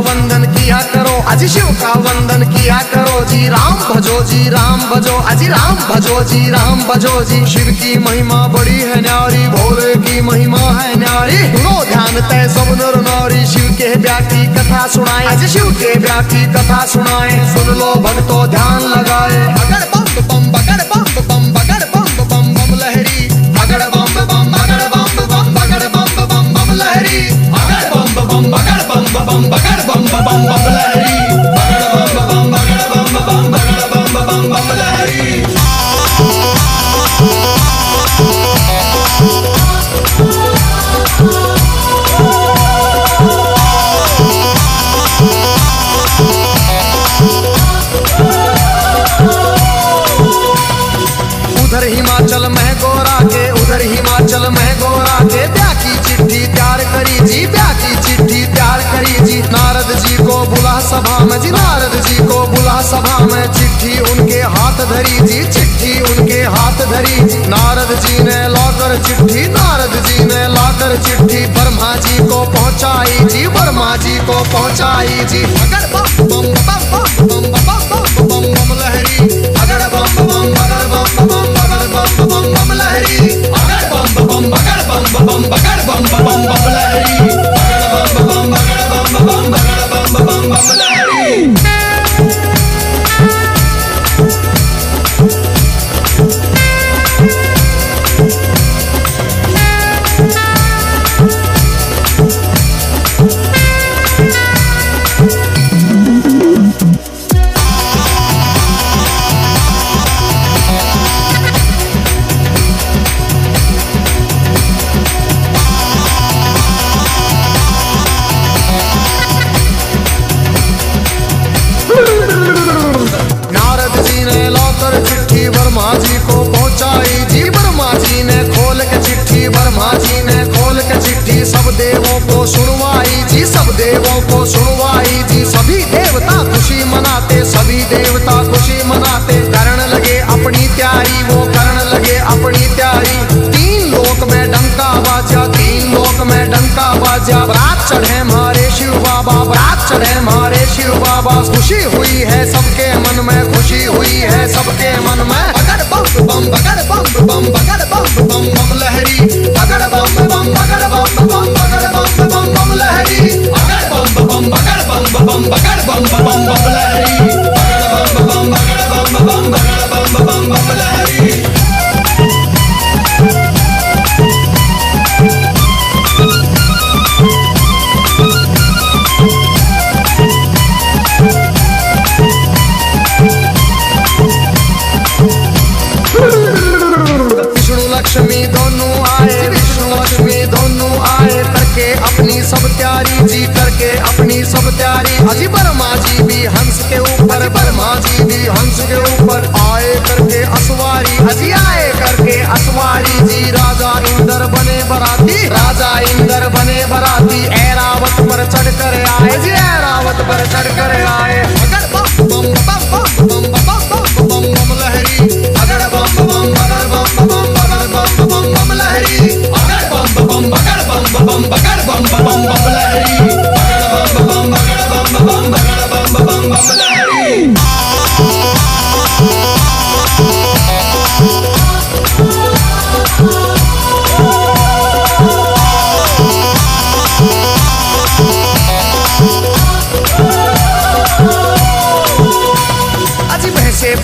वंदन किया करो, अजी शिव का वंदन किया करो जी। राम भजो जी, राम भजो, अजी राम भजो जी, राम भजो जी। शिव की महिमा बड़ी है न्यारी, भोले की महिमा है न्यारी। सुनो ध्यान तय सब नर नारी, शिव के ब्याह की कथा सुनाए, अजी शिव के ब्याह की कथा सुनाए। सुन लो भक्तों ध्यान लगाए। अगर बम बम बगड़ बम बम बगड़ बम बम बम लहरी, अगर बम बम बगड़ बम बम बगड़ बम बम बम लहरी, अगर बम बम बगड़ बम बम बगड़ बम बम बम लहरी, बगड़ बम बगड़ बम बम बगड़ बम बम लहरी। उधर हिमाचल में गोरा के, उधर हिमाचल में गोरा के ब्याह की चिट्ठी तैयार करी जी, ब्याह की चिट्ठी तैयार करी जी। नारद जी को बुला सभा में जी, नारद जी को बुला सभा में। चिट्ठी उनके हाथ धरी जी, चिट्ठी उनके हाथ धरी। नारद जी ने लाकर चिट्ठी, नारद जी ने लाकर चिट्ठी ब्रह्मा जी को पहुंचाई जी, ब्रह्मा जी को पहुंचाई जी। अगर बम बम बम बम बम बम बम बम लहरी, अगर बम बम बगड़ बम बम बगड़ बम बम बम लहरी, अगर बम बम बगड़ बम बम बगड़ बम बम बम लहरी, अगर बम बम बगड़ बम बम बगड़ बम बम बम लहरी। ब्रह्मा जी को पहुंचाई जी, ब्रह्मा जी ने खोल के चिट्ठी, ब्रह्मा जी ने खोल के चिट्ठी सब देवों को सुनवाई जी, सब देवों को सुनवाई जी। सभी देवता खुशी मनाते, सभी देवता खुशी मनाते। करण लगे अपनी तैयारी, वो करण लगे अपनी तैयारी। तीन लोक में डंका बाजा, तीन लोक में डंका बाजा। बारात चढ़े हमारे शिव बाबा, बारात चढ़े हमारे शिव बाबा। खुशी हुई है सबके मन में, खुशी हुई है सबके मन में। बगड़ बम बम बगड़ बम बम बगड़ बम बम बम लहरी, बगड़ बम बम बगड़ बम बम बगड़ बम बम बम लहरी, बगड़ बम बम बगड़ बम बम बगड़ बम बम बम लहरी, बगड़ बम बम बगड़ बम बम बगड़ बम बम बम लहरी। लक्ष्मी दोनों आए, विष्णु लक्ष्मी दोनों आए। करके अपनी सब तैयारी जी, करके अपनी सब तैयारी। अजी ब्रह्मा जी भी हंस के ऊपर, ब्रह्मा जी भी हंस के ऊपर आए करके असवारी, अजी आए करके असवारी जी। राजा इंद्र बने बराती, राजा इंद्र बने बराती। ऐरावत पर चढ़ कर आए जी, ऐरावत पर चढ़ कर आए। अगर बम बम बम बम बम बम बम बम लहरी, अगर बम बम बगड़ बम बम बम बम लहरी, अगर बम बम बगड़ बम बम बगड़ बम बम लहरी, अगर बम बम बगड़ बम बम बगड़ बम बम लहरी।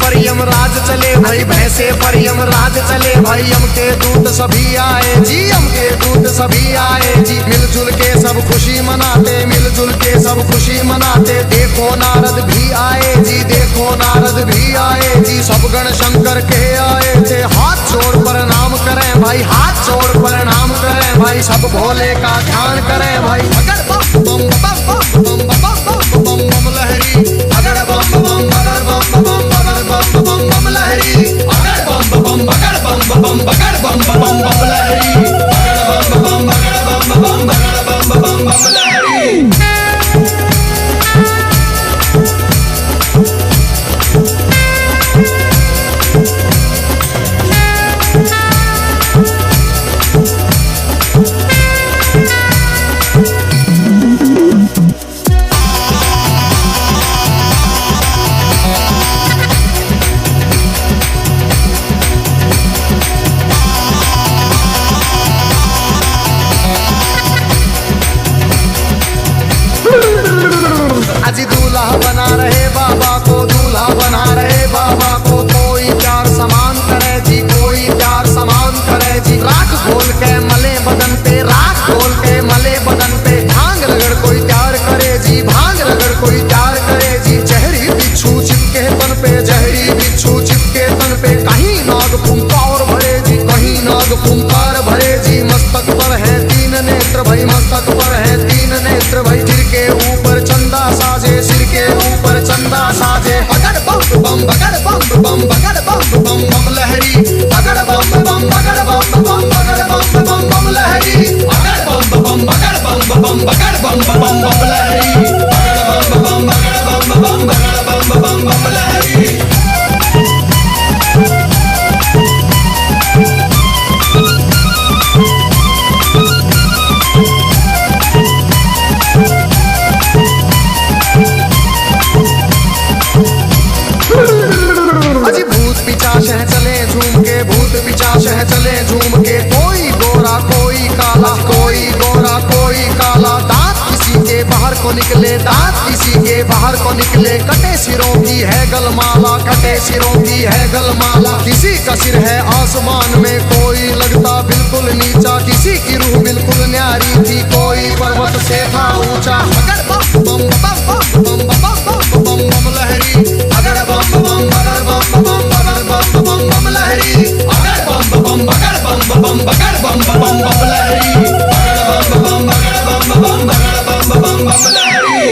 पर यमराज चले भाई, भैंसे पर यमराज चले भाई। यम के दूत सभी आए जी, यम के दूत सभी आए जी। मिलजुल के सब खुशी मनाते, मिलजुल के सब खुशी मनाते। देखो नारद भी आए जी, देखो नारद भी आए जी। सब गण शंकर के आए थे, हाथ जोड़ प्रणाम करें भाई, हाथ जोड़ प्रणाम करें भाई। सब भोले का ध्यान करें भाई। अगर बम बम बम बम बम बम बम बम लहरी, अगर बम बम बम बम बम बगड़ बम बम बगड़ बम बम बम लहरी बगड़ बम बम बगड़ बम बम बगड़ बम बम बम लहरी बगड़ बम बम बगड़ बम बम बगड़ बम बम बम लहरी बगड़ बम बगड़ बम बगड़ बम बम लहरी। अजी भूत पिचाश है चले झूम के, भूत पिचाश है चले झूम के, कोई गोरा कोई काला, कोई गोरा कोई काला, दांत किसी के बाहर को निकले, दांत किसी के बाहर को निकले, कटे सिरों की है गलमाला, कटे सिरों की है गलमाला, किसी का सिर है आसमान में, कोई लगता बिल्कुल नीचा, किसी की रूह बिल्कुल न्यारी थी, कोई पर्वत से था ऊंचा। अगर बम बम बम बम बम बम बम बम लहरी अगर बम बम बगर बम बम बगर बम बम बम लहरी अगर बम बम बगर बम बम बगर बम बम बम लहरी अगर बम बम बगर बम बम बगर बम बम बम लहरी।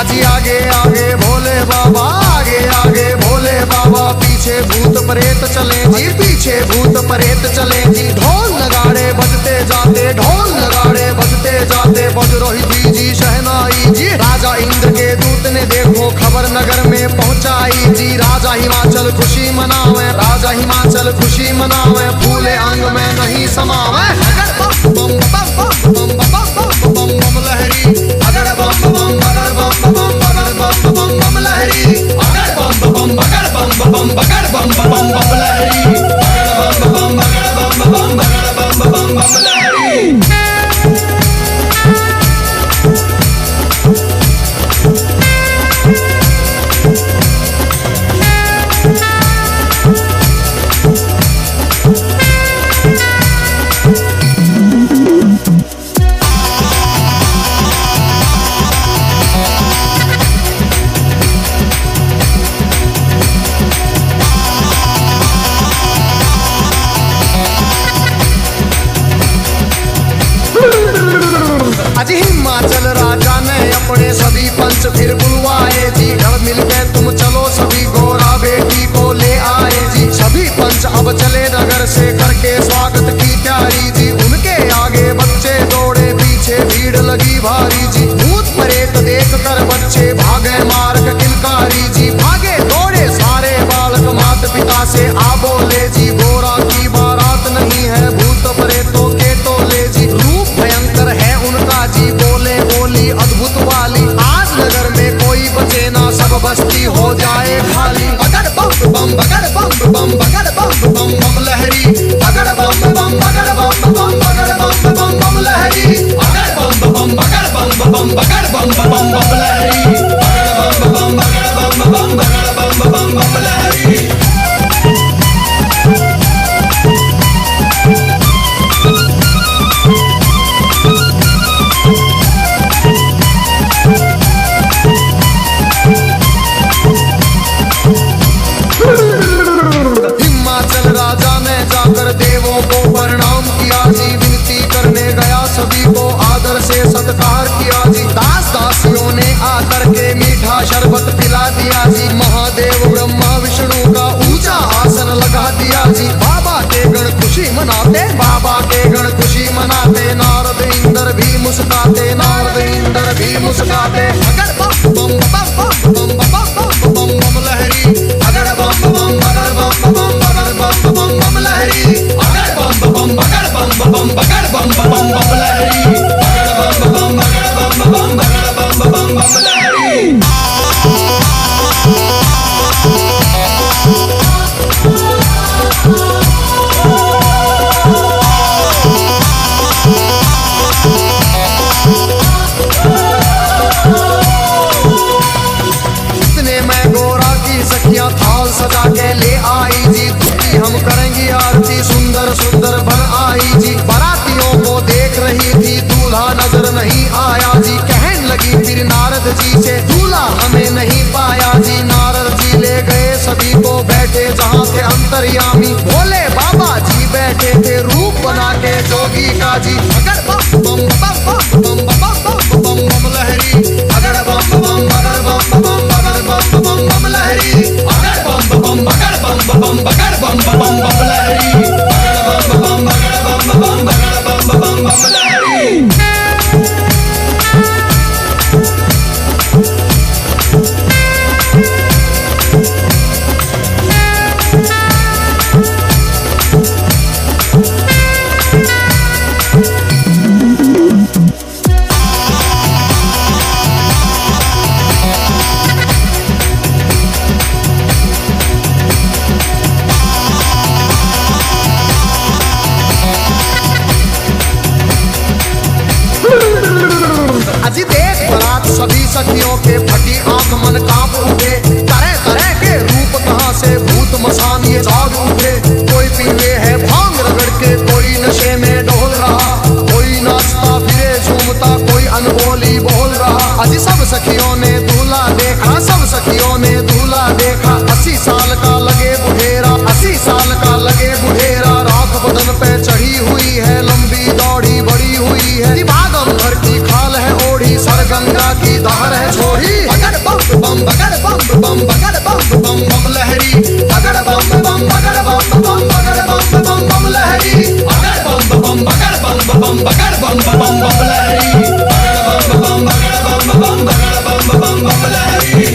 अजी आगे आगे भोले बाबा, आगे आगे भोले बाबा, पीछे भूत प्रेत चले जी, पीछे भूत प्रेत चले जी, ढोल नगाड़े बजते जाते, ढोल नगाड़े बजते जाते, बज रही थी जी शहनाई जी, राजा इंद्र के दूत ने देखो खबर नगर में पहुंचाई जी, राजा हिमाचल खुशी मनावे, राजा हिमाचल खुशी मनावे, फूले अंग में नहीं समावे। अगर बम बम बम बम बम बम बम लहरी अगर बम बम बगर बम बम बगर बम बम बम लहरी अगर बम बम बगर बम बम बगर बम बम बम लहरी अगर बम बम बगर बम बम बगर बम बम बम लहरी। अजी हिमाचल राजा ने अपने सभी पंच फिर बुलवाए जी, घर मिलके तुम चलो सभी गोरा बेटी को ले आए जी, सभी पंच अब चले नगर से करके स्वागत की तैयारी जी, उनके आगे बच्चे दौड़े पीछे भीड़ लगी भारी जी, भूत प्रेत देख कर बच्चे भागे मार्ग किलकारी जी, भागे दौड़े सारे बालक माता पिता से आ बोले जी, गोरा की बारात नहीं है भूत प्रेतों के टोले जी, रूप भयंकर है उनका जी, बोले बोली अद्भुत वाली, आज नगर में कोई बचे ना सब बस्ती हो जाए खाली। अगर बम बम बगर बम बम बगर बम बम बम लहरी अगर बम बम बगर बम बम बगर बम बम बम लहरी अगर बम बम बगर बम बम बगर बम बम बम लहरी अगर बम बम बगर बम बम बगर बम बम बम लहरी। हिमाचल राजा ने जाकर देवों को प्रणाम किया जी, विनती करने गया सभी को आदर से सत्कार किया जी, दास दासियों ने आकर के मीठा शरबत पिला दिया जी, महादेव ब्रह्मा विष्णु का ऊंचा आसन लगा दिया जी, बाबा के गण खुशी मनाते, बाबा के गण खुशी मनाते, नारद इंद्र भी मुस्काते, नारद इंद्र भी मुस्काते। अगर बम बम बम बम बम बम बम लहरी अगर बम बम बगर बम बम बगर बम बम बम लहरी अगर बम बम बगर बम बगर बम बम लहरी अगर बम बगर बम बगर बम लहरी। बैठे जहाँ थे अंतर्यामी। भोले बाबा जी बैठे थे रूप बना के जोगी का जी। अगर बम बम बम बम बम बम बम बम बम लहरी, अगर बम बम अगर बम बम अगर बम बम बम लहरी, अगर बम बम अगर बम बम अगर बम बम बम लहरी, अगर बम बम अगर बम बम अगर बम बम बम लहरी। अजी देख बरात सभी सखियों के फटी आंख मन कांप उठे। तरह तरह के रूप कहां से भूत मसान ये जाग उठे। कोई पीवे है भांग रगड़ के, कोई नशे में डोल रहा, कोई नाचता फिरे झूमता, कोई अनबोली बोल रहा। अजी सब सखियों ने दूल्हा देखा, सब सखियों ने दूल्हा देखा। 80 साल का लगे बुढ़ेरा, 80 साल का लगे बुढ़ेरा। राख बदन पे चढ़ी हुई है, लंबी दौड़ी बड़ी हुई है। भागम भर की खाल है ओढ़ी, सर गंगा की धार है छोड़ी। अगर बम बम अगर बम बम अगर बम बम बम लहरी, अगर बम बम अगर बम बम अगर बम बम बम लहरी, अगर बम बम अगर बम बम अगर बम बम बम लहरी, अगर बम बम अगर बम बम अगर बम बम बम लहरी।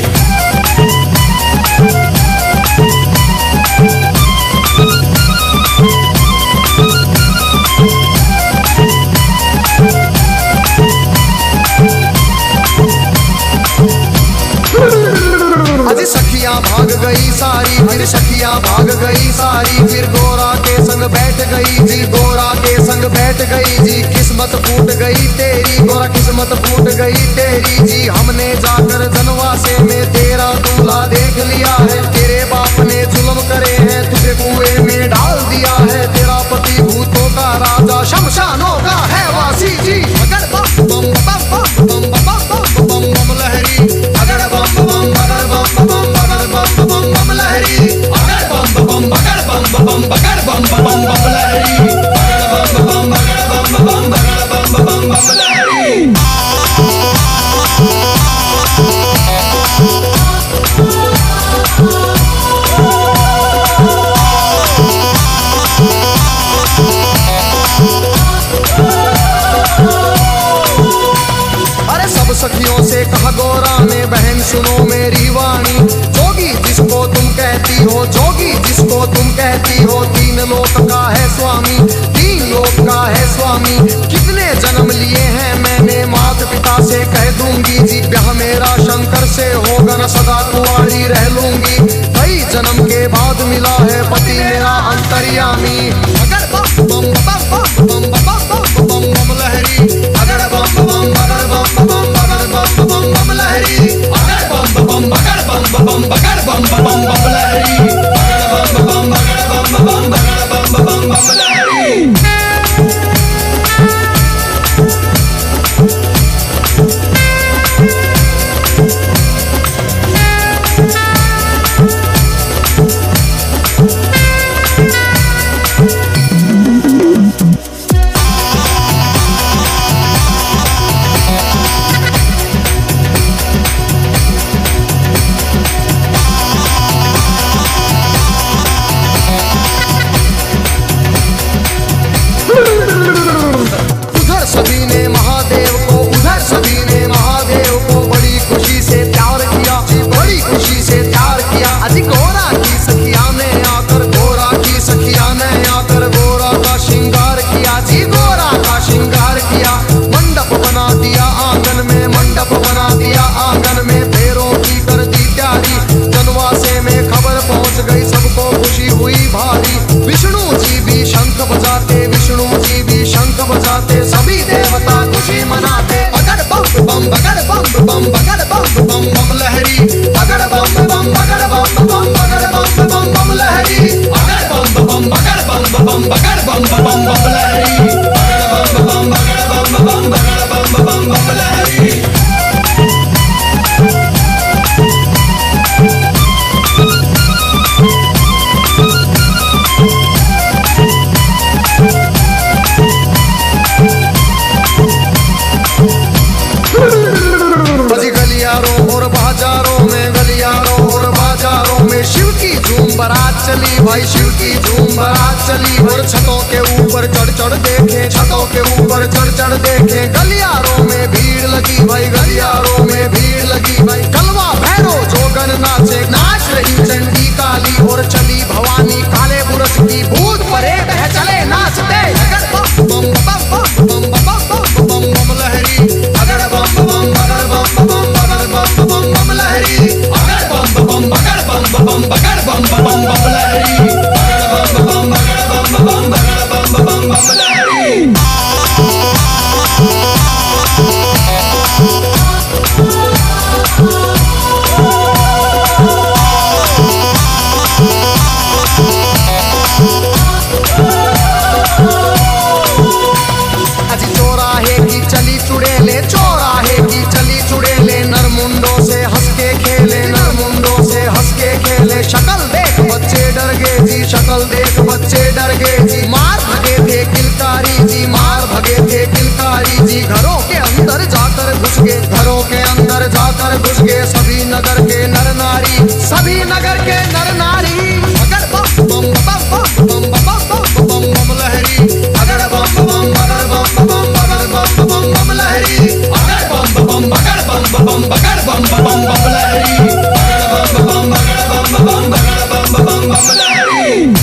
अजी सखियां भाग गई सारी, फिर सखियां भाग गई सारी। फिर गोरा के संग बैठ गई जी, गोरा के संग बैठ गई जी। किस्मत फूट गई तेरी गोरा, किस्मत फूट गई तेरी जी। हमने जाकर जनवासे में तेरा दूल्हा देख लिया है। तेरे बाप ने जुल्म करे हैं, तुझे कुएं में डाल दिया है। तेरा पति भूतों का राजा, शमशानों का है वासी जी। अगर बम बम बम बम बम बम बम बम लहरी, अगर बम बम अगर बम बम अगर बम बम बम लहरी, अगर बम बम अगर बम बम अगर बम बम बम लहरी, अगर बम बम अगर बम बम अगर बम बम बम लहरी। सखियों से कहा गोरा ने, बहन सुनो मेरी वाणी। जोगी जिसको तुम कहती हो, जोगी जिसको तुम कहती हो, 3 लोक का है स्वामी, 3 लोक का है स्वामी। कितने जन्म लिए हैं मैंने, माता पिता से कह दूंगी जी। ब्याह मेरा शंकर से होगा न, सदा कुंवारी रह लूंगी। कई जन्म के बाद मिला है पति मेरा अंतर्यामी। अगर बम बम बम बम बम बम बम लहरी, अगर बम बम अगर बम बम बम बम लहरी, अगर बम बम अगर बम बम अगर बम बम बम लहरी, अगर बम बम अगर बम बम अगर बम बम बम लहरी। चली भाई शिव की झूम बारात चली। और छतों के ऊपर चढ़ चढ़ देखे, छतों के ऊपर चढ़ चढ़ देखे, गलियारों में भीड़ लगी भाई, गलियारों में भीड़ लगी भाई। कलवा भैरो जोगन नाचे, नाच रही चंडी काली। और चली भवानी काले बुरस की, भूत परेड है चले नाचते। अगर बम बम बम बम बम बम बम बम लहरी, अगर बम बम अगर बम बम अगर बम बम बम लहरी, अगर बम बम अगर बम बम अगर बम बम बम लहरी, अगर बम बम अगर बम बम अगर बम बम बम लहरी। शक्ल देख बच्चे डर गए जी, मार भगे थे किलकारी जी, मार भगे थे किलकारी जी। घरों के अंदर जाकर घुस गए, घरों के अंदर जाकर घुस गए सभी नगर के नर नारी, सभी नगर के नर नारी। अगर बम बम बम बम बम बम बम बम लहरी, अगर बम बम अगर बम बम अगर बम बम बम लहरी, अगर बम बम अगर बम बम अगर बम बम बम लहरी, अगर बम बम अगर बम बम अगर बम बम बम लहरी।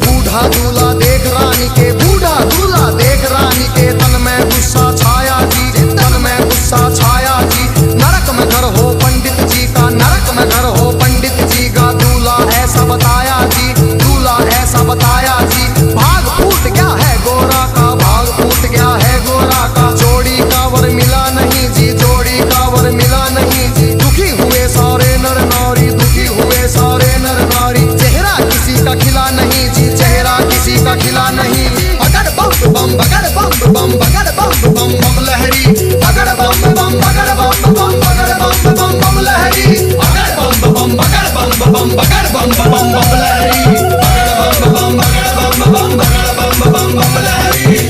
बूढ़ा दूल्हा देख रानी के, बूढ़ा दूल्हा देख रानी के, तन में गुस्सा छाया जी, तन में गुस्सा छाया जी। नरक में घर हो पंडित जी का, नरक में घर हो पंडित जी का। दूल्हा ऐसा बताया जी, दूल्हा ऐसा बताया जी। भाग फूट गया है गोरा का, भाग फूट गया है गोरा का। जोड़ी का वर मिला नहीं जी, जोड़ी का वर मिला नहीं जी। दुखी हुए सारे नर नारी, दुखी हुए सारे नर नारी। चेहरा किसी का खिला नहीं जी, चेहरा किसी का खिला नहीं। अगर बम बम अगर बम बम अगर बम बम बम लहरी, अगर बम बम अगर बम बम अगर बम बम बम लहरी, अगर बम बम अगर बम बम अगर बम बम बम लहरी, अगर बम बम अगर बम बम अगर बम बम बम लहरी।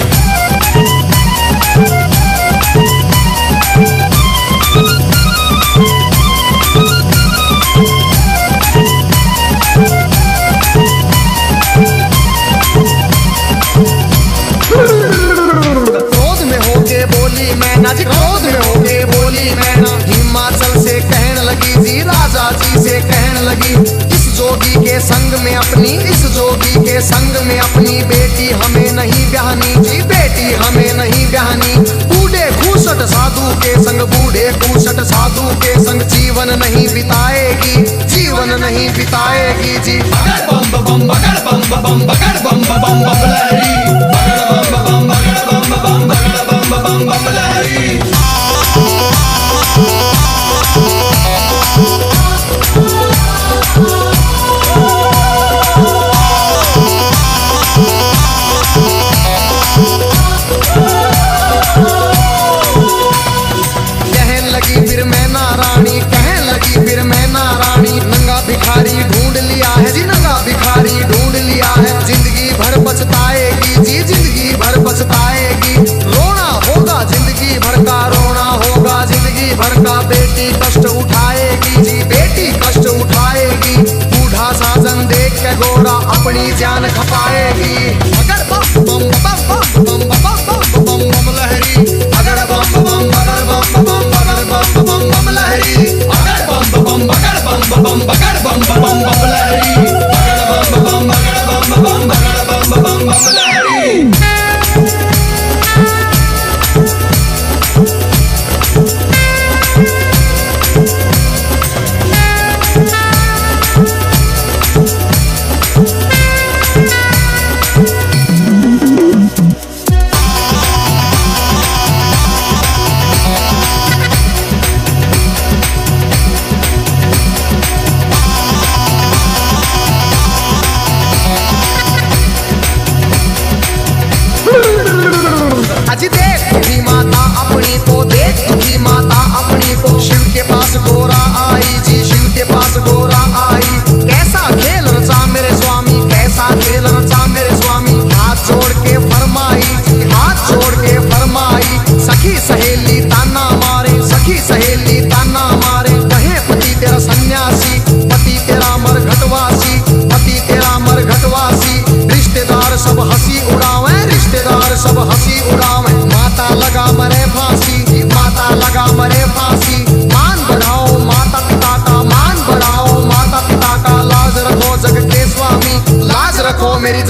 क्रोध में होके बोली मैना जी, क्रोध में होके बोली मैना। हिमाचल से कहने लगी जी, राजा जी से कहने लगी। इस जोगी के संग में अपनी, इस जोगी के संग में अपनी बेटी हमें नहीं ब्याहनी जी, बेटी हमें नहीं ब्याहनी। बूढ़े खूसट साधु के संग, बूढ़े खूसट साधु के संग जीवन नहीं बिताएगी, जीवन नहीं बिताएगी जी। अगर बम बम अगर बम बम अगर बम बम बम लहरी, अगर बम बम अगर बम बम अगर बम बम बम लहरी। कहने लगी फिर मैं नारायणी, कहने लगी फिर मैं नारायणी। नंगा भिखारी ढूंढ लिया है जी, नंगा भिखारी ढूंढ लिया है। जिंदगी भर पछताएगी जी, जिंदगी भर पछताएगी। रोना होगा जिंदगी भर का, रोना होगा जिंदगी भर का। बेटी कष्ट उठाएगी जी, बेटी कष्ट उठाएगी। बूढ़ा साजन देख के गोरा अपनी जान खपाएगी। अगर बम बम बम बम बम बम बम बम लहरी, अगर बम बम अगर बम बम अगर बम बम बम लहरी, अगर बम बम अगर बम बम अगर बम बम बम लहरी, अगर बम बम अगर बम बम अगर बम बम बम लहरी।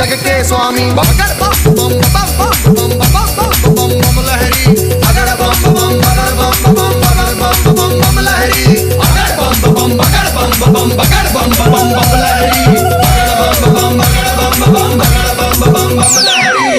जग के स्वामी। बगड़ बम बम बम बम बम बम बम बम लहरी, बगड़ बम बम बगड़ बम बम बगड़ बम बम बम लहरी, बगड़ बम बम बगड़ बम बम बगड़ बम बम बम लहरी, बगड़ बम बम बगड़ बम बम बगड़ बम बम बम लहरी।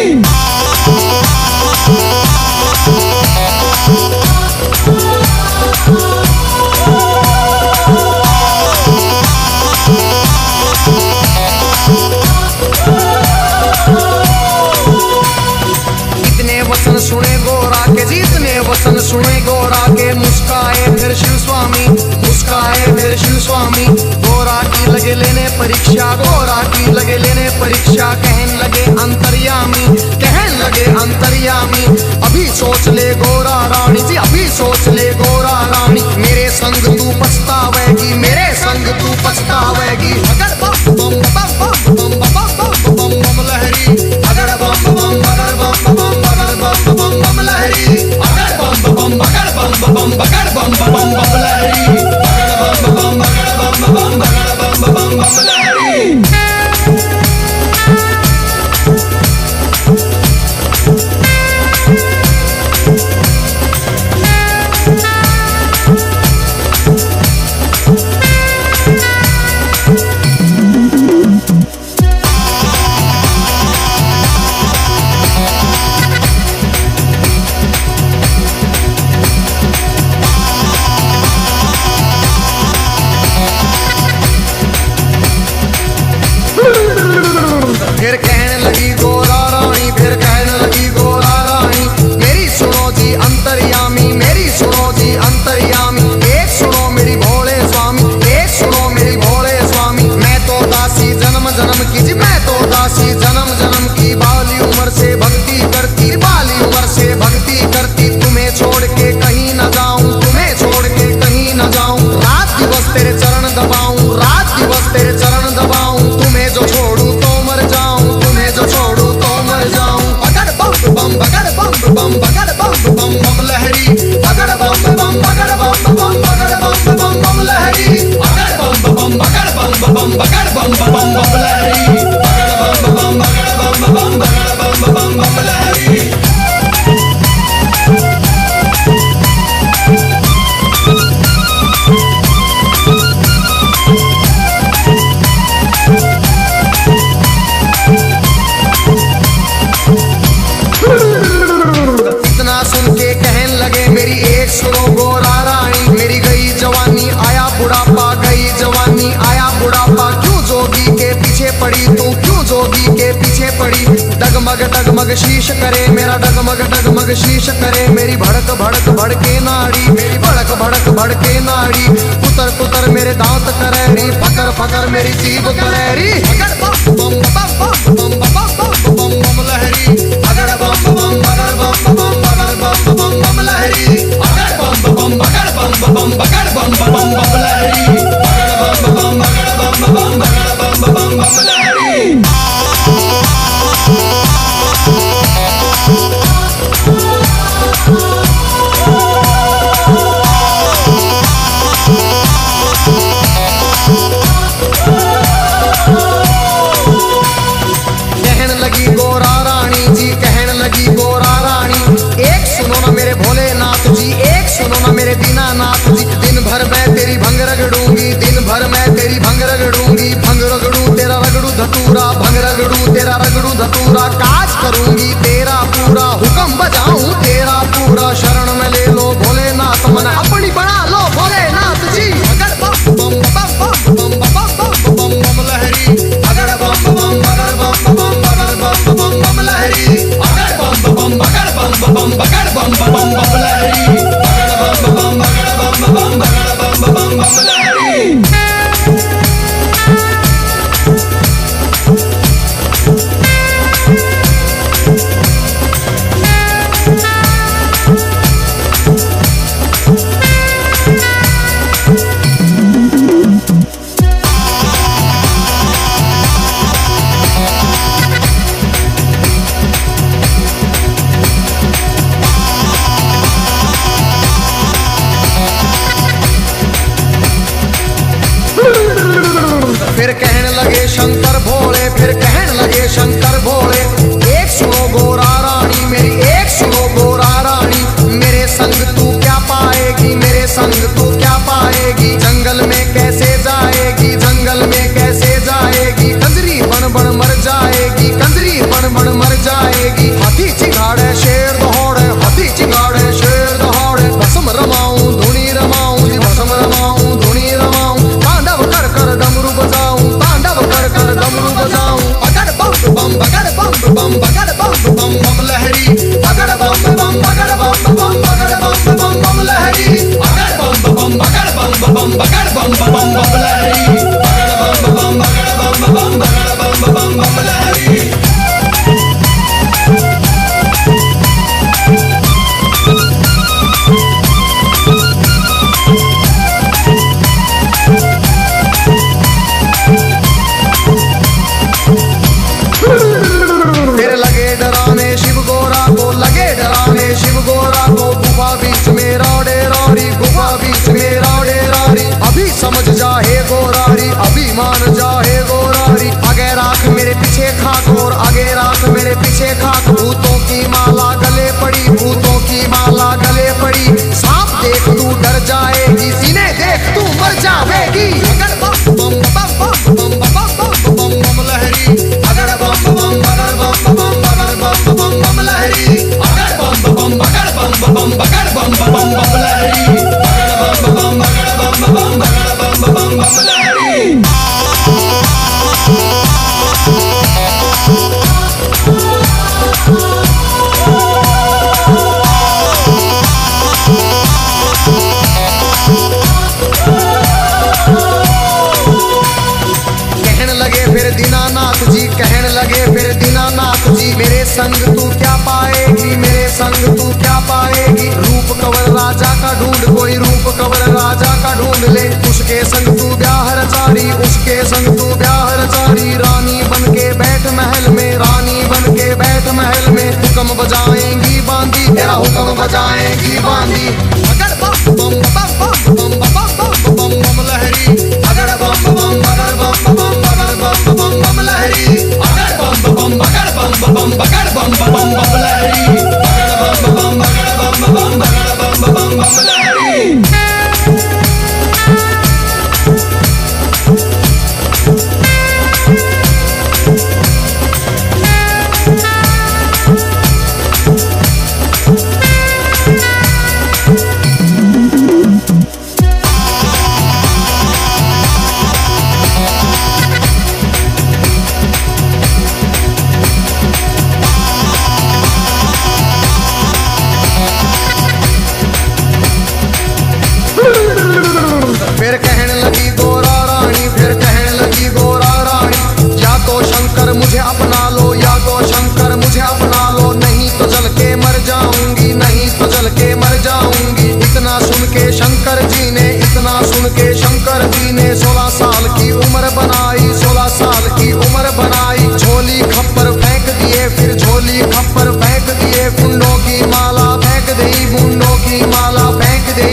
वचन सुने गोरा के, जितने वचन सुने गोरा के, मुस्काए फिर शिव स्वामी, मुस्काए फिर शिव स्वामी। गोरा की लगे लेने परीक्षा, गोरा की लगे लेने परीक्षा, कहन लगे अंतर्यामी, कहन लगे अंतर्यामी। अभी सोच ले गोरा रानी जी, अभी सोच ले गोरा रानी, मेरे संग तू पछतावेगी, मेरे संग तू पछतावेगी। अगर बम बम बम बम बम बम बम बम लहरी, अगर बम बम बगर बम बम बगर बम बम लहरी, अगर बम बम बगर बम बम बगर बम बम बम लहरी, अगर बम बम बगर बम बम बगर बम बम लहरी। फिर कहने लगी गोरा रानी, फिर कहने लगी गोरा रानी, मेरी सुनो जी अंतर्यामी, मेरी सुनो जी अंतर्यामी। एक सुनो मेरी भोले स्वामी, एक सुनो मेरी भोले स्वामी। मैं तो दासी जन्म जन्म की जी, मैं तो दासी जन्म जन्म की, बाली उम्र से भक्ति करती, बाली उम्र से भक्ति करती। तुम्हें छोड़ के कहीं न जाऊं, तुम्हें छोड़ के कहीं न जाऊं, रात दिवस तेरे चरण दबाऊं, रात दिवस तेरे चरण दबाऊं। तुम्हें जो छोड़ू तो मर जाऊं, तुम्हें जो छोड़ू तो मर जाऊं। बगड़ बम बम बगड़ बम बम बगड़ बम बम बम लहरी, बगड़ बम बम बगड़ बम बम बगड़ बम बम बम लहरी, बगड़ बम बम बगड़ बम बम बगड़ बम बम बम लहरी, बगड़ बम बम बगड़ बम बम बगड़ बम बम लहरी। इतना सुन के कहन लगे मेरी एक सुनो गोरा रानी, मेरी गई जवानी आया बुढ़ापा, गई जवानी आया बुढ़ापा। क्यों जोगी के पीछे पड़ी तू, क्यों जोगी के पीछे पड़ी। डगमग शीश करे मेरा, डगमग शीश करे मेरी। भड़क भड़क भड़के नाड़ी, मेरी भड़क भड़क भड़के नाड़ी। पुतर पुतर मेरे दांत करेरी, फकर फकर मेरी जीभ करेरी। अगर बम बम बम बम बम बम बम लहरी, अगर बम बम बगर बम बम बगर बम बम लहरी, अगर बम बम बगर बम बगर बम लहरी, अगर बम बगर बम बगर बम लहरी। कहन लगी गोरा रानी जी, कहन लगी गोरा रानी, एक सुनो ना मेरे भोलेनाथ जी, एक सुनो ना मेरे दीनानाथ जी। दिन भर मैं तेरी भंग रगड़ूंगी, दिन भर मैं तेरी भंग रगड़ूंगी। भंग रगड़ू तेरा रगड़ू धतूरा, भंग रगड़ू तेरा रगड़ू धतूरा। काज करूंगी तेरा पूरा, हुक्म बजाऊं तेरा पूरा। शरण में ले लो भोलेनाथ, मन अपनी बना लो भोलेनाथ जी। अगर बम बम बम बम बम बम बम लहरी, अगर बम बम बगर बम बम बम लहरी, अगर बम बम बगर बम बगर बम लहरी, अगर बम बगर बम बगर बम लहरी। फिर कहने लगे शंकर भोले, फिर कहने लगे शंकर दीनानाथ जी कहने लगे फिर दीनानाथ जी, मेरे संग तू क्या पाएगी, मेरे संग तू क्या पाएगी। रूप कवर राजा का ढूंढ, कोई रूप कवर राजा का ढूंढ ले। उसके संग तू ब्याह रचारी, उसके संग तू ब्याह रचारी। रानी बन के बैठ महल में, रानी बन के बैठ महल में। हुक्म बजाएंगी बांदी, तेरा हुक्म बजाएंगी बांदी। अगर बम बम बम बम बम बम बम बम लहरी, अगर बम बम अगर बम बम अगर बम बम बम लहरी, अगर बम बम अगर बम बम अगर बम बम बम लहरी, अगर बम बम अगर बम बम अगर बम बम बम लहरी। फिर कहने लगी गोरा रानी, फिर कहने लगी गोरा रानी, या तो शंकर मुझे अपना लो, या तो शंकर मुझे अपना लो। नहीं तो जल के मर जाऊंगी, नहीं तो जल के मर जाऊंगी। इतना सुन के शंकर जी ने, इतना सुन के शंकर जी ने 16 साल की उम्र बनाई, 16 साल की उम्र बनाई। झोली खप्पर फेंक दिए, फिर झोली खप्पर फेंक दिए। मुंडों की माला फेंक दी, मुंडों की माला फेंक दी।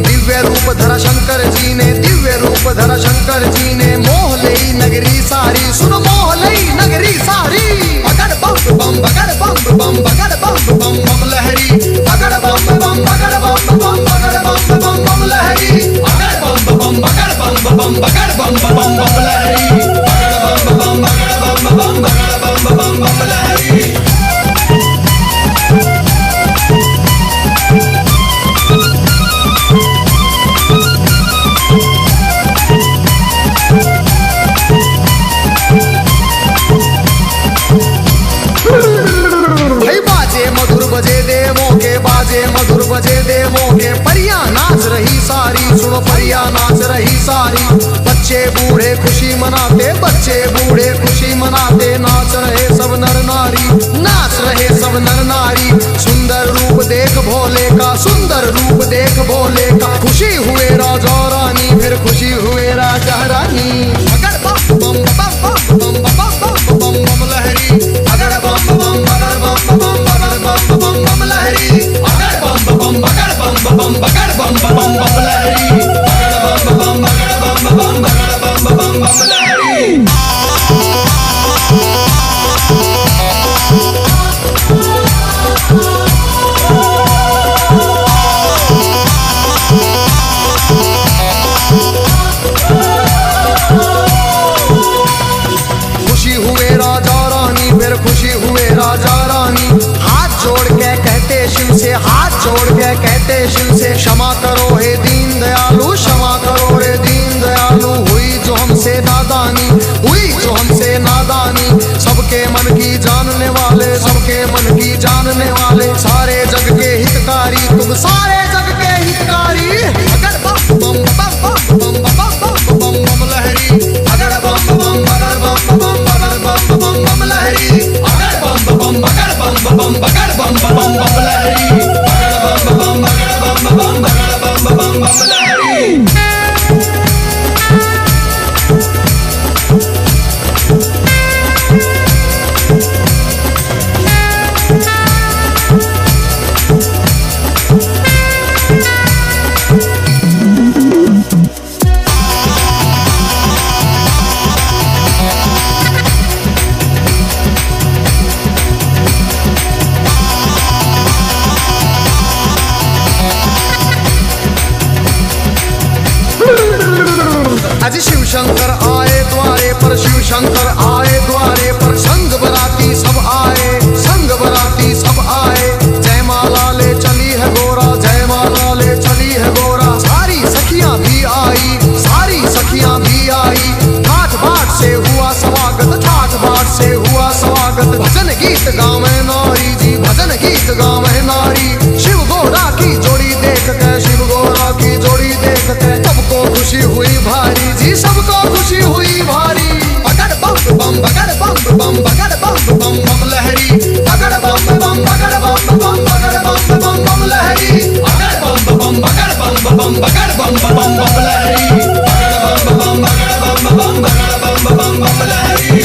दिव्य रूप धरा शंकर जी ने, दिव्य रूप धरा शंकर जी ने। मोह लई नगरी सारी, सुन मोह लई नगरी सारी। अगर बम बम अगर बम बम अगर बम बम बम लहरी, अगर बम बम अगर बम बम अगर बम बम बम लहरी, अगर बम बम अगर बम बम अगर बम बम बम लहरी, अगर बम बम अगर बम बम अगर बम बम बम लहरी। मधुर बजे देवों के, परियां नाच रही सारी, सुनो परियां नाच रही सारी। बच्चे बूढ़े खुशी मनाते, बच्चे बूढ़े खुशी मनाते। नाच रहे सब नर नारी, नाच रहे सब नर नारी। सुंदर रूप देख भोले का, सुंदर रूप देख भोले का। खुशी हुए राजा रानी, फिर खुशी हुए राजा रानी। अगर बम बम बम बम बम बम बम लहरी, अगर बम बम अगर बम बम अगर बम बम बम लहरी, अगर बम बम अगर बम बम अगर बम बम बम लहरी, अगर बम बम अगर बम बम अगर बम बम बम लहरी। खुशी हुए राजा रानी, फिर खुशी हुए राजा रानी। हाथ जोड़ के कहते शिव से, हाथ जोड़ के कहते शिव से। क्षमा करो हे दीन दयालु, क्षमा करो हे दीन दयालु। हुई जो हमसे नादानी, हुई जो हमसे नादानी। सबके मन की जानने वाले, सबके मन की जानने वाले। सारे जग के हितकारी, तुम सारे जग के हितकारी। अगर बम बम बम बम बम बम बम बम लहरी, अगर बम बम अगर बम बम अगर बम बम बम लहरी, अगर बम बम अगर बम बम अगर बम बम बम लहरी, अगर बम बम अगर बम बम अगर बम बम बम लहरी। आज शिव शंकर आए द्वारे पर, शिव शंकर आए द्वारे पर। संग बराती सब आए, संग बराती सब आए। जय माला ले चली है गोरा, जय माला ले चली है गोरा। सारी सखियां भी आई, सारी सखियां भी आई। ठाठ बाट से हुआ स्वागत, ठाठ बाट से हुआ स्वागत। भजन गीत गावे नारी जी, भजन गीत गावे नारी। शिव गोरा की जोड़ी देख के, शिव गोरा की जोड़ी देख के। सबको खुशी हुई भारी जी, सबको खुशी हुई भारी। अगर बम बम बम बगड़ बम बम बम लहरी, बगड़ बम बगड़ बम बगड़ बम लहरी।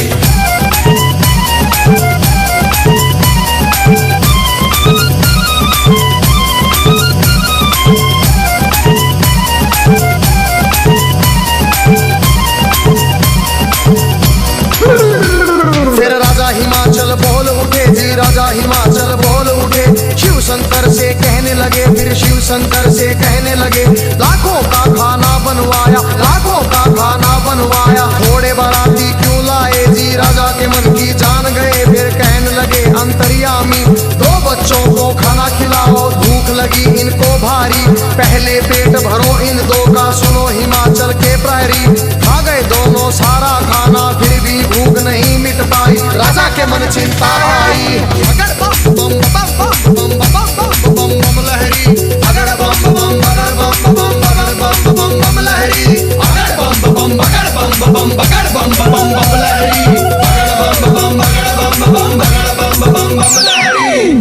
फिर राजा हिमाचल बोल उठे जी, राजा हिमाचल बोल उठे, शिव शंकर से कहने लगे, फिर शिव शंकर से कहने लगे, लाखों का खाना बनवाया, लाखों का खाना बनवाया, थोड़े बाराती क्यों लाए जी, राजा के मन की जान गए। फिर कहने लगे अंतर्यामी, दो बच्चों को खाना खिलाओ, भूख लगी इनको भारी, पहले पेट भरो इन दो का, सुनो हिमाचल के प्रहरी। खा गए दोनों सारा खाना, फिर भी भूख नहीं मिट पाई, राजा के मन चिंता आई। अगर बम बम बम बम बम बम बम लहरी, अगर बम बम बगड़ बम बम बगड़ बम बम लहरी, अगर बम बम बगड़ बम बगड़ बम लहरी, अगर बम बगड़ बम बगड़ बम लहरी।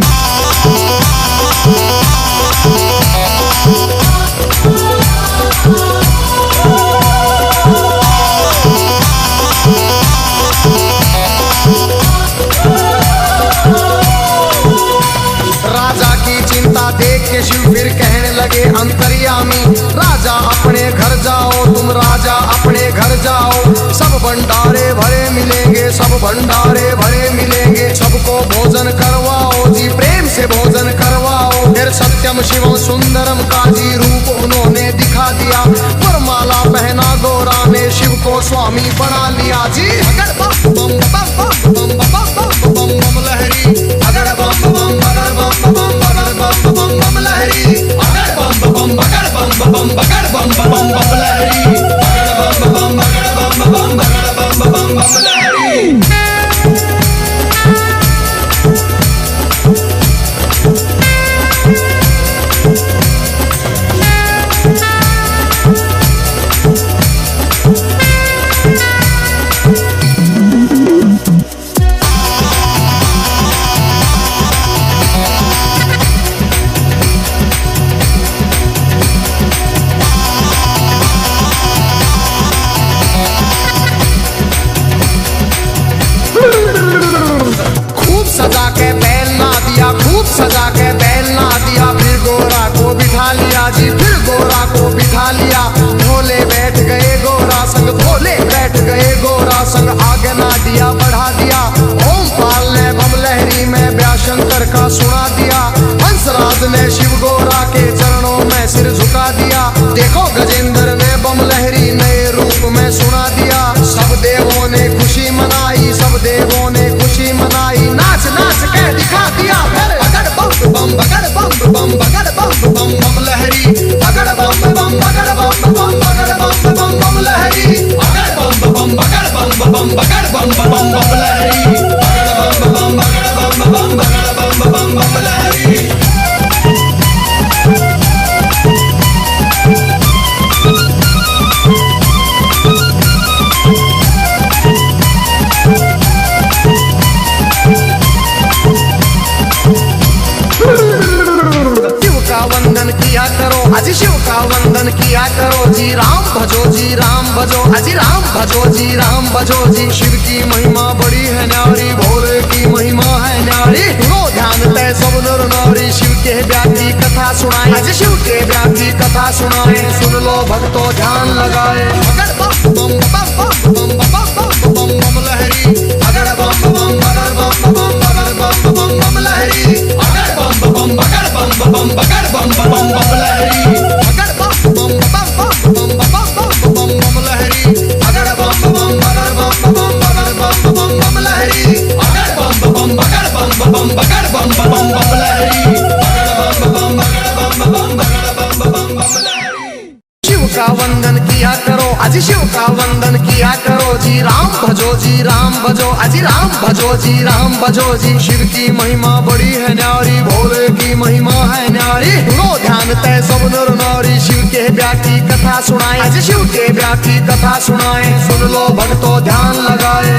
राजा की चिंता देख के शिव फिर कहने लगे अंतर्यामी, राजा अपने घर जाओ, तुम राजा अपने घर जाओ, सब भंडारे भरे मिलेंगे, सब भंडारे भरे मिलेंगे, सबको भोजन करवाओ जी, प्रेम से भोजन करवाओ। फिर सत्यम शिवम सुंदरम का जी रूप उन्होंने दिखा दिया, वरमाला पहना गौरा ने, शिव को स्वामी बना लिया जी। अगर बम बम बम बम बम बम बम लहरी, अगर बम बम बगड़ बम बम लहरी, अगर बम बम बगड़ बम बगड़ बम लहरी, अगर बम बगड़ बम बगड़ बम लहरी। सजा के बैल ना दिया, खूब सजा के बैल ना दिया, फिर गोरा को बिठा लिया जी, फिर गोरा को बिठा लिया, भोले बैठ गए गोरा संग, भोले बैठ गए गोरा संग, आगे ना दिया बढ़ा दिया, ओम पाल ने बम लहरी में व्याशंकर का सुना दिया, हंसराज ने शिव गोरा के चरणों में सिर झुका दिया, देखो गजेंद्र ने बम लहरी नए रूप में सुना दिया, सब देवों ने खुशी मनाई, सब देवों ने खुशी मनाई, नाच नाच के दिखा दिया। फिर अगर बम बगड़ बम बगड़ बम लहरी, अगर बम बगड़ बम लहरी, अगर बम बगड़ बम बगड़ बम लहरी, अगर बम बगड़ बम लहरी। वंदन किया करो अजी, शिव का वंदन किया करो जी, राम भजो जी राम भजो, अजी राम भजो जी राम भजो जी, शिव की महिमा बड़ी है न्यारी, भोले की महिमा है न्यारी, लो ध्यान तय सब नर नारी, शिव के ब्याह की कथा सुनाए, अजी शिव के ब्याह की कथा सुनाए, सुन लो भक्तों ध्यान लगाए। अगर बम बम बम बम बम बम बम लहरी, अगर बम बम बगड़ बम बम लहरी, अगर बम बगड़ बम बगड़ बम लहरी, अगर बम बम लहरी, अगर बम बगड़ बम लहरी, अगर बम बगड़ बम लहरी, अगर बम बगड़ बम लहरी। शिव का वंदन किया करो अजी, शिव का वंदन किया करो जी, राम भजो जी राम भजो, अजी राम भजो जी राम भजो जी, शिव की महिमा बड़ी है न्यारी, भोले की महिमा है न्यारी, लो ध्यान तय सब नर नारी, शिव के ब्याह की कथा सुनाए, अजी शिव के ब्याह की कथा सुनाए, सुन लो भक्तों ध्यान लगाए।